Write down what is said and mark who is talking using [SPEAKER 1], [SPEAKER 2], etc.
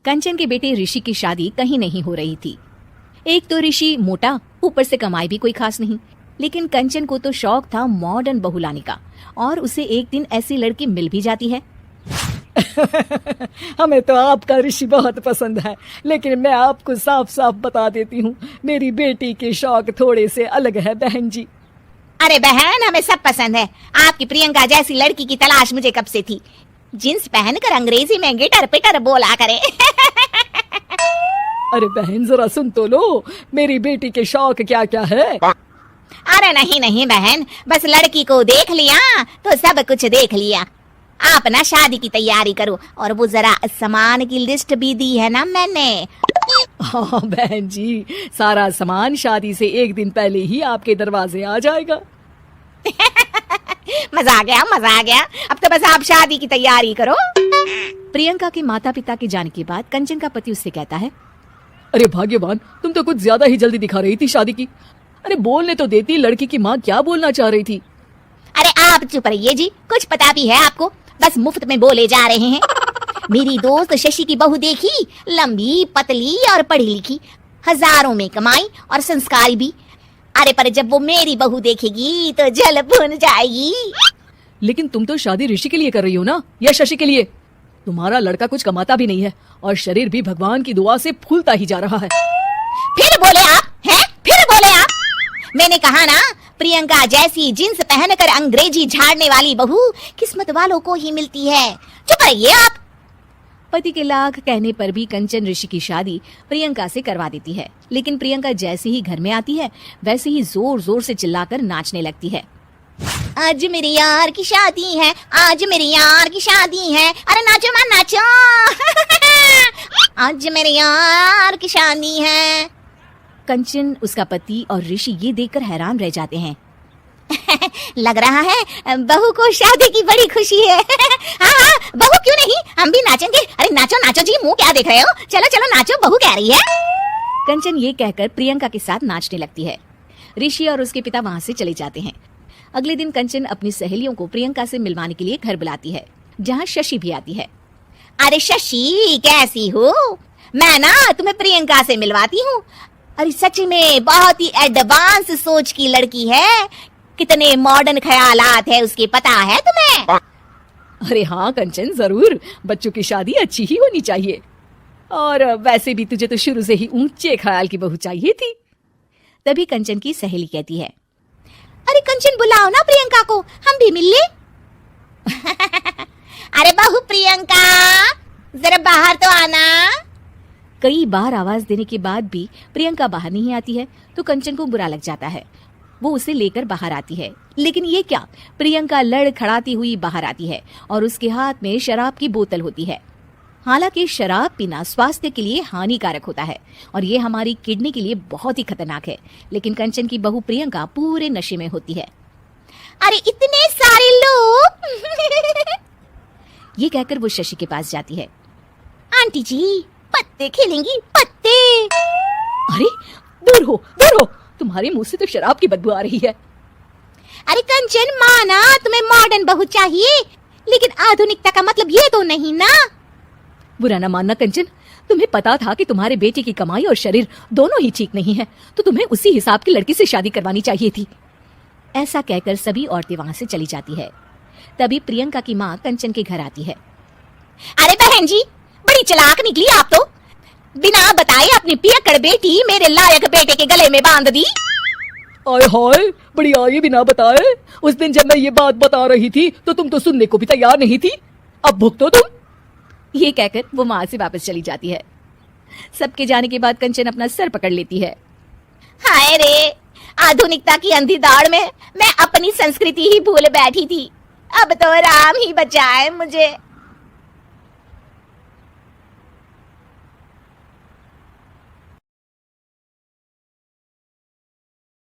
[SPEAKER 1] कंचन के बेटे ऋषि की शादी कहीं नहीं हो रही थी। एक तो ऋषि मोटा, ऊपर से कमाई भी कोई खास नहीं, लेकिन कंचन को तो शौक था मॉडर्न बहू लाने का, और उसे एक दिन ऐसी लड़की मिल भी जाती है।
[SPEAKER 2] हमें तो आपका ऋषि बहुत पसंद है, लेकिन मैं आपको साफ साफ बता देती हूँ, मेरी बेटी के शौक थोड़े से अलग है बहन जी।
[SPEAKER 3] अरे बहन, हमें सब पसंद है। आपकी प्रियंका जैसी लड़की की तलाश मुझे कब से थी। जींस पहनकर अंग्रेजी में गिटर पिटर बोला करे।
[SPEAKER 2] अरे बहन जरा सुन तो लो, मेरी बेटी के शौक क्या क्या है।
[SPEAKER 3] अरे नहीं नहीं बहन, बस लड़की को देख लिया तो सब कुछ देख लिया। आप ना शादी की तैयारी करो, और वो जरा सामान की लिस्ट भी दी है ना मैंने।
[SPEAKER 2] हाँ बहन जी, सारा सामान शादी से एक दिन पहले ही आपके दरवाजे आ जाएगा।
[SPEAKER 3] मजा आ गया, मजा आ गया। अब तो बस आप शादी की तैयारी करो।
[SPEAKER 1] प्रियंका के माता पिता के जाने के बाद कंचन का पति उससे कहता है,
[SPEAKER 2] अरे भाग्यवान, तुम तो कुछ ज्यादा ही जल्दी दिखा रही थी शादी की। अरे बोलने तो देती, लड़की की माँ क्या बोलना चाह रही थी।
[SPEAKER 3] अरे आप चुप रहिए जी, कुछ पता भी है आपको, बस मुफ्त में बोले जा रहे हैं। मेरी दोस्त शशि की बहू देखी, लंबी पतली और पढ़ी लिखी, हजारों में कमाई और संस्कारी भी। अरे पर जब वो मेरी बहू देखेगी तो जल भुन जाएगी।
[SPEAKER 2] लेकिन तुम तो शादी ऋषि के लिए कर रही हो ना, या शशि के लिए? तुम्हारा लड़का कुछ कमाता भी नहीं है, और शरीर भी भगवान की दुआ से फूलता ही जा रहा है।
[SPEAKER 3] फिर बोले आप हैं? फिर बोले आप? मैंने कहा ना, प्रियंका जैसी जींस पहनकर अंग्रेजी झाड़ने वाली बहू किस्मत वालों को ही मिलती है। चुप रहिए आप।
[SPEAKER 1] पति के लाख कहने पर भी कंचन ऋषि की शादी प्रियंका से करवा देती है। लेकिन प्रियंका जैसे ही घर में आती है, वैसे ही जोर जोर से चिल्लाकर नाचने लगती है।
[SPEAKER 3] आज मेरे यार की शादी है, आज मेरे यार की शादी है। अरे नाचो मां नाचो। आज मेरे यार की शादी है।
[SPEAKER 1] कंचन, उसका पति और ऋषि ये देखकर हैरान रह जाते हैं।
[SPEAKER 3] लग रहा है बहू को शादी की बड़ी खुशी है। हाँ हाँ, बहू क्यों नहीं, हम भी नाचेंगे। अरे नाचो नाचो जी, मुंह क्या देख रहे हो, चलो चलो नाचो, बहू कह रही है।
[SPEAKER 1] कंचन ये कहकर प्रियंका के साथ नाचने लगती है। ऋषि और उसके पिता वहाँ से चले जाते हैं। अगले दिन कंचन अपनी सहेलियों को प्रियंका से मिलवाने के लिए घर बुलाती है, जहाँ शशि भी आती है।
[SPEAKER 3] अरे शशि, कैसी हो? मैं ना तुम्हें प्रियंका से मिलवाती हूँ। अरे सच में बहुत ही एडवांस सोच की लड़की है, कितने मॉडर्न ख्यालात है उसके, पता है तुम्हें?
[SPEAKER 2] अरे हाँ कंचन, जरूर, बच्चों की शादी अच्छी ही होनी चाहिए, और वैसे भी तुझे तो शुरू से ही ऊंचे ख्याल की बहू चाहिए थी।
[SPEAKER 1] तभी कंचन की सहेली कहती है,
[SPEAKER 3] अरे कंचन बुलाओ ना प्रियंका को, हम भी मिल ले। अरे बहू प्रियंका, जरा बाहर तो आना।
[SPEAKER 1] कई बार आवाज देने के बाद भी प्रियंका बाहर नहीं आती है, तो कंचन को बुरा लग जाता है। वो उसे लेकर बाहर आती है, लेकिन ये क्या, प्रियंका लड़खड़ाती हुई बाहर आती है और उसके हाथ में शराब की बोतल होती है। हालांकि शराब पीना स्वास्थ्य के लिए हानिकारक होता है और ये हमारी किडनी के लिए बहुत ही खतरनाक है, लेकिन कंचन की बहू प्रियंका पूरे नशे में होती है।
[SPEAKER 3] अरे इतने सारे लोग।
[SPEAKER 1] ये कहकर वो शशि के पास जाती है।
[SPEAKER 3] आंटी जी, पत्ते खेलेंगी, पत्ते।
[SPEAKER 2] अरे दूर हो, दूर हो, तुम्हारे मुंह से तो शराब की बदबू आ रही है।
[SPEAKER 3] अरे कंचन, माना तुम्हें मॉडर्न बहू चाहिए, लेकिन आधुनिकता का मतलब ये तो नहीं ना।
[SPEAKER 2] बुरा ना मानना कंचन, तुम्हें पता था कि तुम्हारे बेटे की कमाई और शरीर दोनों ही ठीक नहीं है, तो तुम्हें उसी हिसाब की लड़की से शादी करवानी चाहिए थी।
[SPEAKER 1] ऐसा कहकर सभी औरतें वहां से चली जाती है। तभी प्रियंका की माँ कंचन के घर आती है।
[SPEAKER 3] अरे बहन जी, बड़ी चालाक निकली आप तो, बिना बताए अपनी पियक्कड़ बेटी मेरे लायक बेटे के गले में बांध दी।
[SPEAKER 2] आय हाय, बड़ी आए बिना बताए। उस दिन जब मैं ये बात बता रही थी तो तुम तो सुनने को भी तैयार नहीं थी, अब भुगतो तुम।
[SPEAKER 1] ये कहकर वो माँ से वापस चली जाती है। सबके जाने के बाद कंचन अपना सर पकड़ लेती है।
[SPEAKER 3] हाय रे, आधुनिकता की अंधी दौड़ में मैं अपनी संस्कृति ही भूल बैठी थी। अब तो राम ही बचाए मुझे।